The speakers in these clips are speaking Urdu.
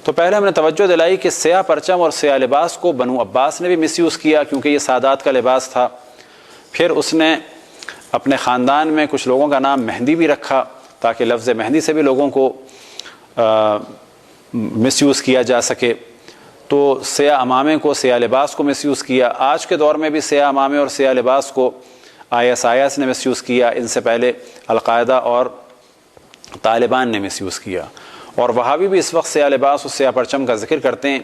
تو پہلے ہم نے توجہ دلائی کہ سیاہ پرچم اور سیاہ لباس کو بنو عباس نے بھی مس یوز کیا کیونکہ یہ سادات کا لباس تھا. پھر اس نے اپنے خاندان میں کچھ لوگوں کا نام مہندی بھی رکھا تاکہ لفظ مہندی سے بھی لوگوں کو مس یوز کیا جا سکے. تو سیاہ امامے کو، سیاہ لباس کو مس یوز کیا. آج کے دور میں بھی سیاہ امامے اور سیاہ لباس کو ISIS نے مس یوز کیا. ان سے پہلے القاعدہ اور طالبان نے مس یوز کیا. اور وہابی بھی اس وقت سیاہ لباس اور سیاہ پرچم کا ذکر کرتے ہیں.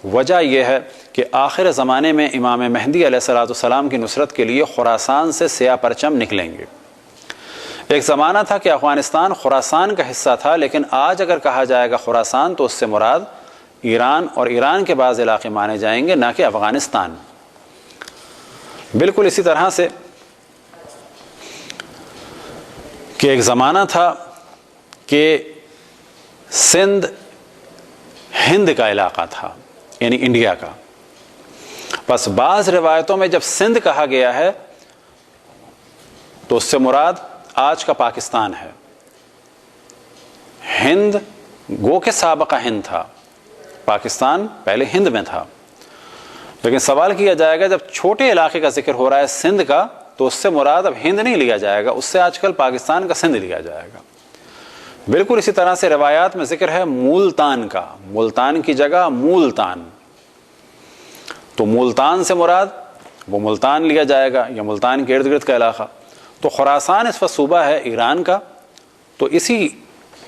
وجہ یہ ہے کہ آخر زمانے میں امام مہدی علیہ السلام کی نصرت کے لیے خراسان سے سیاہ پرچم نکلیں گے. ایک زمانہ تھا کہ افغانستان خراسان کا حصہ تھا، لیکن آج اگر کہا جائے گا خراسان تو اس سے مراد ایران اور ایران کے بعض علاقے مانے جائیں گے، نہ کہ افغانستان. بالکل اسی طرح سے کہ ایک زمانہ تھا کہ سندھ ہند کا علاقہ تھا، یعنی انڈیا کا. بس بعض روایتوں میں جب سندھ کہا گیا ہے تو اس سے مراد آج کا پاکستان ہے. ہند گو کہ سابقہ ہند تھا، پاکستان پہلے ہند میں تھا. لیکن سوال کیا جائے گا جب چھوٹے علاقے کا ذکر ہو رہا ہے سندھ کا تو اس سے مراد اب ہند نہیں لیا جائے گا، اس سے آج کل پاکستان کا سندھ لیا جائے گا. بالکل اسی طرح سے روایات میں ذکر ہے مولتان کا، ملتان کی جگہ مولتان، تو مولتان سے مراد وہ ملتان لیا جائے گا یا ملتان کے ارد گرد کا علاقہ. تو خراسان اس وقت صوبہ ہے ایران کا، تو اسی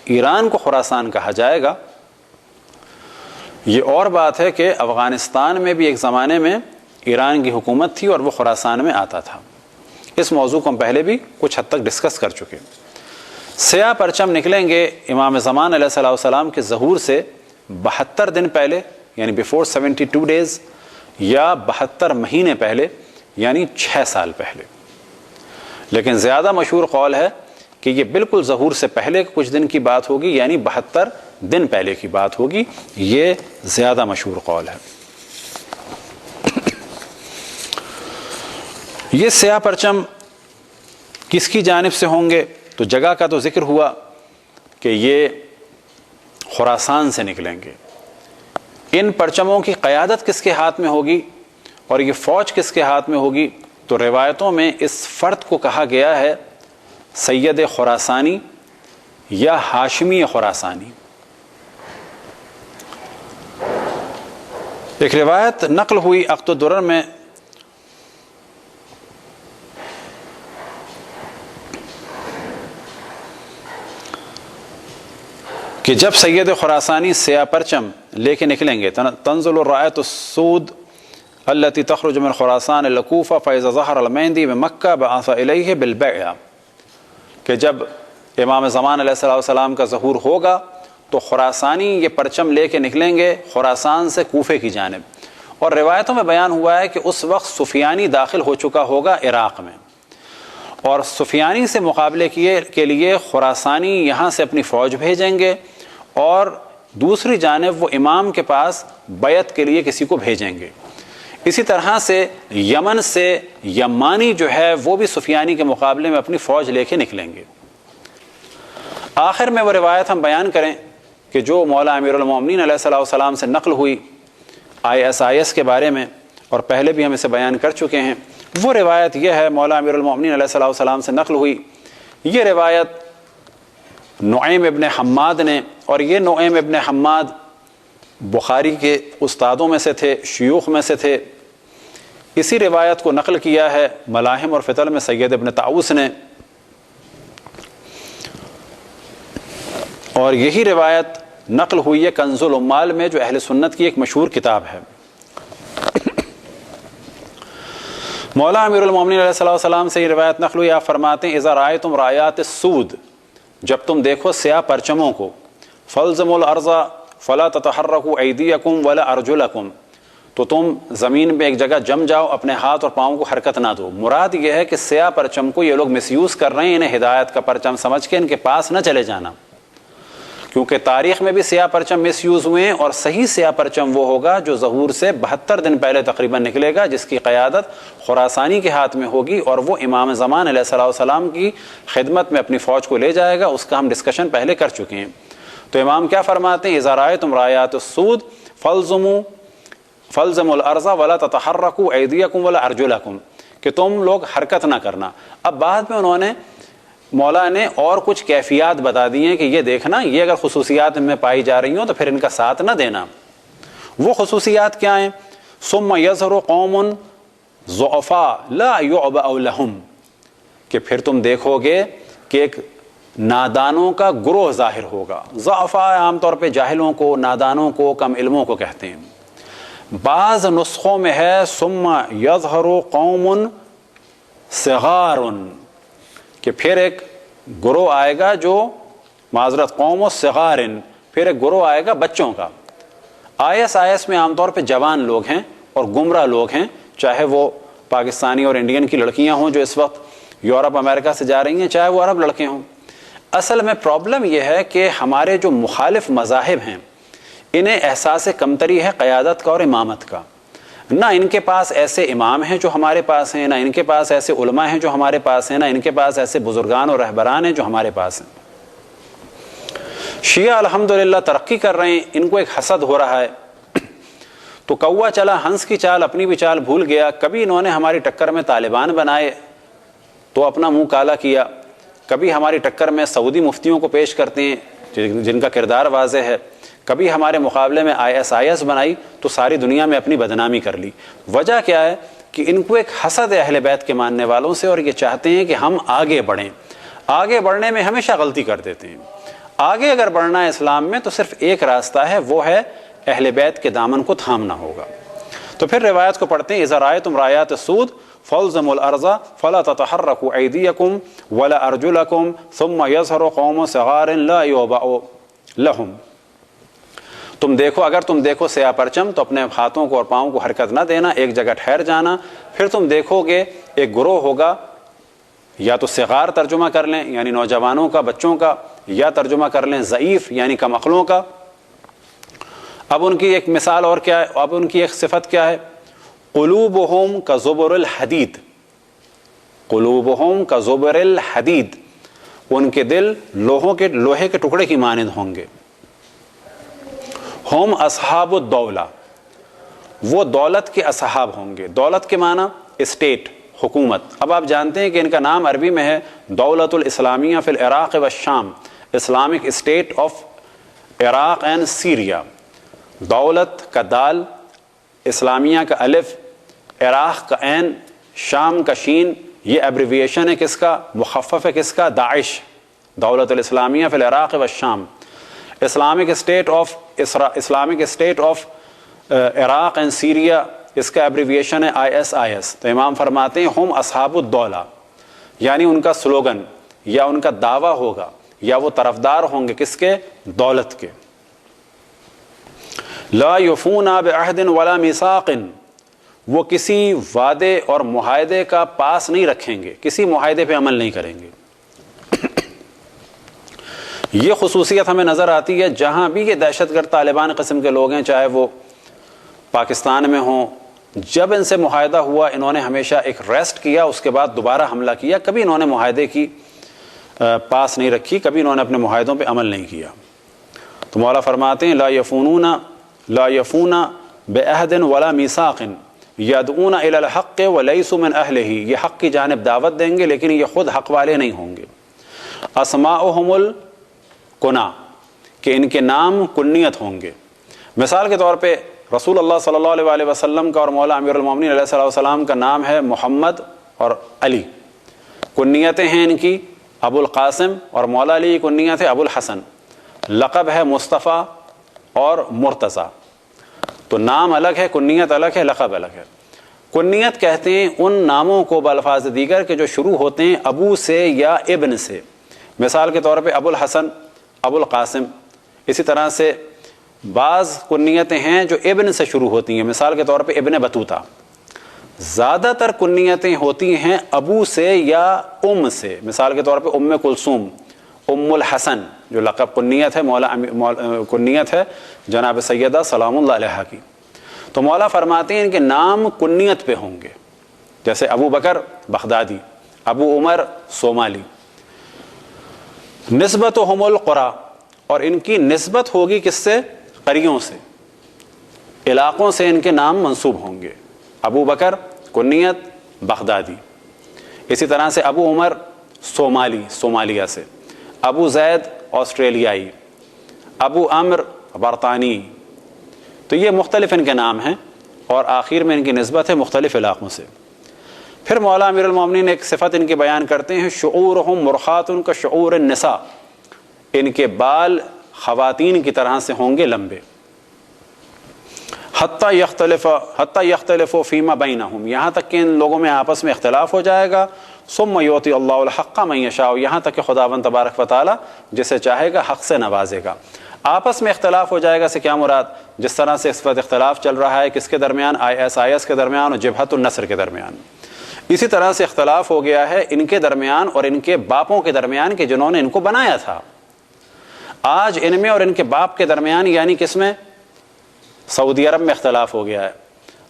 ایران کو خراسان کہا جائے گا. یہ اور بات ہے کہ افغانستان میں بھی ایک زمانے میں ایران کی حکومت تھی اور وہ خراسان میں آتا تھا. اس موضوع کو ہم پہلے بھی کچھ حد تک ڈسکس کر چکے. سیاہ پرچم نکلیں گے امام زمان علیہ السلام کے ظہور سے 72 دن پہلے، یعنی بیفور 72 days، یا 72 مہینے پہلے، یعنی 6 سال پہلے. لیکن زیادہ مشہور قول ہے کہ یہ بالکل ظہور سے پہلے کچھ دن کی بات ہوگی، یعنی 72 دن پہلے کی بات ہوگی. یہ زیادہ مشہور قول ہے. یہ سیاہ پرچم کس کی جانب سے ہوں گے؟ تو جگہ کا تو ذکر ہوا کہ یہ خراسان سے نکلیں گے. ان پرچموں کی قیادت کس کے ہاتھ میں ہوگی اور یہ فوج کس کے ہاتھ میں ہوگی؟ تو روایتوں میں اس فرد کو کہا گیا ہے سید خراسانی یا ہاشمی خراسانی. ایک روایت نقل ہوئی عقد الدرر میں کہ جب سید خراسانی سیاہ پرچم لے کے نکلیں گے تنزل الرایۃ السود التي تخرج من خراسان الكوفہ فاذا ظهر المہدی بمکہ بعث الیہ بالبیعہ، کہ جب امام زمان علیہ السلام کا ظہور ہوگا تو خراسانی یہ پرچم لے کے نکلیں گے خراسان سے کوفے کی جانب. اور روایتوں میں بیان ہوا ہے کہ اس وقت سفیانی داخل ہو چکا ہوگا عراق میں، اور سفیانی سے مقابلے کے لیے خراسانی یہاں سے اپنی فوج بھیجیں گے اور دوسری جانب وہ امام کے پاس بیعت کے لیے کسی کو بھیجیں گے. اسی طرح سے یمن سے یمانی جو ہے وہ بھی سفیانی کے مقابلے میں اپنی فوج لے کے نکلیں گے. آخر میں وہ روایت ہم بیان کریں کہ جو مولا امیر المومنین علیہ السلام سے نقل ہوئی ISIS کے بارے میں، اور پہلے بھی ہم اسے بیان کر چکے ہیں. وہ روایت یہ ہے، مولا امیر المومنین علیہ السلام سے نقل ہوئی. یہ روایت نعیم ابن حماد نے، اور یہ نعیم ابن حماد بخاری کے استادوں میں سے تھے، شیوخ میں سے تھے. اسی روایت کو نقل کیا ہے ملاحم اور فتل میں سید ابن طاؤس نے، اور یہی روایت نقل ہوئی ہے کنز العمال میں جو اہل سنت کی ایک مشہور کتاب ہے. مولا امیر المومنین علیہ السلام سے یہ روایت نقل ہوئی، آپ فرماتے ہیں اذا رأیتم رایات السود، جب تم دیکھو سیاہ پرچموں کو، فالزموا الارض فلا تتحرکوا ایدیکم ولا ارجلکم، تو تم زمین پہ ایک جگہ جم جاؤ، اپنے ہاتھ اور پاؤں کو حرکت نہ دو. مراد یہ ہے کہ سیاہ پرچم کو یہ لوگ مس یوز کر رہے ہیں، انہیں ہدایت کا پرچم سمجھ کے ان کے پاس نہ چلے جانا، کیونکہ تاریخ میں بھی سیاہ پرچم مس یوز ہوئے ہیں. اور صحیح سیاہ پرچم وہ ہوگا جو ظہور سے 72 دن پہلے تقریباً نکلے گا، جس کی قیادت خراسانی کے ہاتھ میں ہوگی، اور وہ امام زمان علیہ السلام کی خدمت میں اپنی فوج کو لے جائے گا. اس کا ہم ڈسکشن پہلے کر چکے ہیں. تو امام کیا فرماتے ہیں؟ اذا رأیتم رایات السود فالزموا الارض ولا تتحركوا ایدیکم ولا ارجلکم، کہ تم لوگ حرکت نہ کرنا۔ اب بعد میں انہوں نے مولا نے اور کچھ کیفیات بتا دی ہیں کہ یہ دیکھنا، یہ اگر خصوصیات میں پائی جا رہی ہوں تو پھر ان کا ساتھ نہ دینا۔ وہ خصوصیات کیا ہیں؟ ثم یظہر قوم ضعفاء لا یعبأ لهم، کہ پھر تم دیکھو گے کہ ایک نادانوں کا گروہ ظاہر ہوگا۔ ضعفاء عام طور پہ جاہلوں کو، نادانوں کو، کم علموں کو کہتے ہیں۔ بعض نسخوں میں ہے ثم یظہر قوم صغار، کہ پھر ایک گروہ آئے گا جو معذرت قوم صغار، پھر ایک گروہ آئے گا بچوں کا۔ IS میں عام طور پہ جوان لوگ ہیں اور گمراہ لوگ ہیں، چاہے وہ پاکستانی اور انڈین کی لڑکیاں ہوں جو اس وقت یورپ امریکہ سے جا رہی ہیں، چاہے وہ عرب لڑکے ہوں۔ اصل میں پرابلم یہ ہے کہ ہمارے جو مخالف مذاہب ہیں انہیں احساس کمتری ہے قیادت کا اور امامت کا۔ نہ ان کے پاس ایسے امام ہیں جو ہمارے پاس ہیں، نہ ان کے پاس ایسے علماء ہیں جو ہمارے پاس ہیں، نہ ان کے پاس ایسے بزرگان اور رہبران ہیں جو ہمارے پاس ہیں۔ شیعہ الحمدللہ ترقی کر رہے ہیں، ان کو ایک حسد ہو رہا ہے، تو کوا چلا ہنس کی چال اپنی بھی چال بھول گیا۔ کبھی انہوں نے ہماری ٹکر میں طالبان بنائے تو اپنا منہ کالا کیا، کبھی ہماری ٹکر میں سعودی مفتیوں کو پیش کرتے ہیں جن کا کردار واضح ہے، کبھی ہمارے مقابلے میں IS بنائی تو ساری دنیا میں اپنی بدنامی کر لی۔ وجہ کیا ہے؟ کہ ان کو ایک حسد ہے اہل بیت کے ماننے والوں سے، اور یہ چاہتے ہیں کہ ہم آگے بڑھیں۔ آگے بڑھنے میں ہمیشہ غلطی کر دیتے ہیں۔ آگے اگر بڑھنا ہے اسلام میں تو صرف ایک راستہ ہے، وہ ہے اہل بیت کے دامن کو تھامنا ہوگا۔ تو پھر روایت کو پڑھتے ہیں، اذا رأیتم رایات السود فالزموا الارض فلا تتحركوا ایدیکم ولا ارجلکم ثم یظہر قوم صغار لا یعبأ لهم۔ تم دیکھو، اگر تم دیکھو سیاہ پرچم تو اپنے ہاتھوں کو اور پاؤں کو حرکت نہ دینا، ایک جگہ ٹھہر جانا۔ پھر تم دیکھو گے ایک گروہ ہوگا، یا تو صغار ترجمہ کر لیں یعنی نوجوانوں کا، بچوں کا، یا ترجمہ کر لیں ضعیف یعنی کم عقلوں کا۔ اب ان کی ایک مثال اور کیا ہے؟ اب ان کی ایک صفت کیا ہے؟ قلوبہم کزبر الحدید، قلوبہم کزبر الحدید، ان کے دل لوہے کے ٹکڑے کی مانند ہوں گے۔ ہم اصحاب الدولہ، وہ دولت کے اصحاب ہوں گے۔ دولت کے معنی اسٹیٹ، حکومت۔ اب آپ جانتے ہیں کہ ان کا نام عربی میں ہے دولت الاسلامیہ فی العراق والشام، Islamic State of Iraq and Syria. دولت کا دال، اسلامیہ کا الف، عراق کا عین، شام کا شین، یہ ایبریویشن ہے کس کا؟ مخفف ہے کس کا؟ داعش۔ دولت الاسلامیہ فی العراق والشام، Islamic State of Iraq and Syria, اس کا ایبریویشن ہے ISIS۔ تو امام فرماتے ہیں ہم اصحاب الدولہ، یعنی ان کا سلوگن یا ان کا دعویٰ ہوگا یا وہ طرفدار ہوں گے کس کے؟ دولت کے۔ لا یفون بعہد ولا میثاق، وہ کسی وعدے اور معاہدے کا پاس نہیں رکھیں گے، کسی معاہدے پہ عمل نہیں کریں گے۔ یہ خصوصیت ہمیں نظر آتی ہے جہاں بھی یہ دہشت گرد طالبان قسم کے لوگ ہیں، چاہے وہ پاکستان میں ہوں، جب ان سے معاہدہ ہوا انہوں نے ہمیشہ ایک ریسٹ کیا، اس کے بعد دوبارہ حملہ کیا۔ کبھی انہوں نے معاہدے کی پاس نہیں رکھی، کبھی انہوں نے اپنے معاہدوں پہ عمل نہیں کیا۔ تو مولا فرماتے ہیں لا یفون بعہد ولا میثاق یدعون الی الحق ولیسوا من اہلہ، یہ حق کی جانب دعوت دیں گے لیکن یہ خود حق والے نہیں ہوں گے۔ اسماؤہم الکنا، کہ ان کے نام کنیت ہوں گے۔ مثال کے طور پہ رسول اللہ صلی اللہ علیہ وسلم کا اور مولا امیر المومنین علیہ السلام کا نام ہے محمد اور علی، کنیتیں ہیں ان کی ابو القاسم، اور مولا علی کی کنیت ہے ابو الحسن، لقب ہے مصطفیٰ اور مرتضیٰ۔ تو نام الگ ہے، کنیت الگ ہے، لقب الگ ہے۔ کنیت کہتے ہیں ان ناموں کو بالفاظ دیگر کہ جو شروع ہوتے ہیں ابو سے یا ابن سے۔ مثال کے طور پہ ابو الحسن، ابو القاسم۔ اسی طرح سے بعض کنیتیں ہیں جو ابن سے شروع ہوتی ہیں، مثال کے طور پہ ابن بطوطہ۔ زیادہ تر کنیتیں ہوتی ہیں ابو سے یا ام سے، مثال کے طور پہ ام کلثوم، ام الحسن جو لقب کنیت ہے کنیت ہے جناب سیدہ سلام اللہ علیہا کی۔ تو مولا فرماتے ہیں ان کے نام کنیت پہ ہوں گے، جیسے ابو بکر بغدادی، ابو عمر صومالی۔ نسبتہم القریٰ، اور ان کی نسبت ہوگی کس سے؟ قریوں سے، علاقوں سے ان کے نام منسوب ہوں گے۔ ابو بکر کنیت بغدادی، اسی طرح سے ابو عمر صومالی، صومالیہ سے، ابو زید آسٹریلیائی، ابو عمر برطانی۔ تو یہ مختلف ان کے نام ہیں اور آخر میں ان کی نسبت ہے مختلف علاقوں سے۔ پھر مولا امیر المومنین ایک صفت ان کی بیان کرتے ہیں، شعورہم مرخات کا شعور النساء، ان کے بال خواتین کی طرح سے ہوں گے لمبے۔ حتی یختلف فیما بینہم، یہاں تک کہ ان لوگوں میں آپس میں اختلاف ہو جائے گا۔ ثم یعطی اللہ الحق من یشاء، یہاں تک کہ خداوند تبارک و تعالی جسے چاہے گا حق سے نوازے گا۔ آپس میں اختلاف ہو جائے گا سے کیا مراد؟ جس طرح سے اس وقت اختلاف چل رہا ہے کس کے درمیان؟ ISIS کے درمیان اور جبہت النصر کے درمیان، اسی طرح سے اختلاف ہو گیا ہے ان کے درمیان اور ان کے باپوں کے درمیان کہ جنہوں نے ان کو بنایا تھا۔ آج ان میں اور ان کے باپ کے درمیان یعنی کس میں؟ سعودی عرب میں اختلاف ہو گیا ہے۔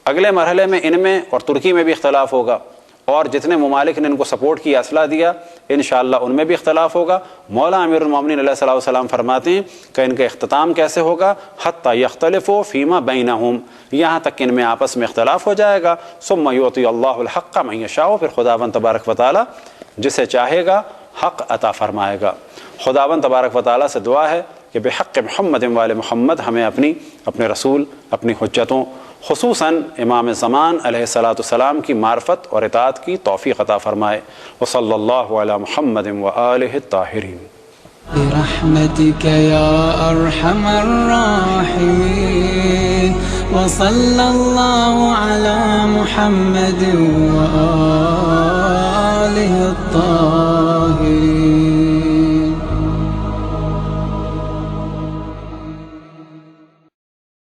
اگلے مرحلے میں ان میں اور ترکی میں بھی اختلاف ہوگا، اور جتنے ممالک نے ان کو سپورٹ کیا، اسلحہ دیا، انشاءاللہ ان میں بھی اختلاف ہوگا۔ مولا امیر المومنین علیہ الصلوۃ والسلام فرماتے ہیں کہ ان کا اختتام کیسے ہوگا؟ حتی یختلفوا فیما بینہم، یہاں تک کہ ان میں آپس میں اختلاف ہو جائے گا۔ ثم یعطی اللہ الحق من یشاء، پھر خداوند تبارک و تعالی جسے چاہے گا حق عطا فرمائے گا۔ خداوند تبارک و تعالی سے دعا ہے کہ بحق محمد وآل محمد ہمیں اپنے رسول، اپنی حجتوں، خصوصاً امام زمان علیہ الصلاۃ والسلام کی معرفت اور اطاعت کی توفیق عطا فرمائے۔ وصلی اللہ علی محمد وآلہ الطاہرین۔ برحمتك يا أرحم الراحمين، وصلى الله على محمد وآله الطاهرين۔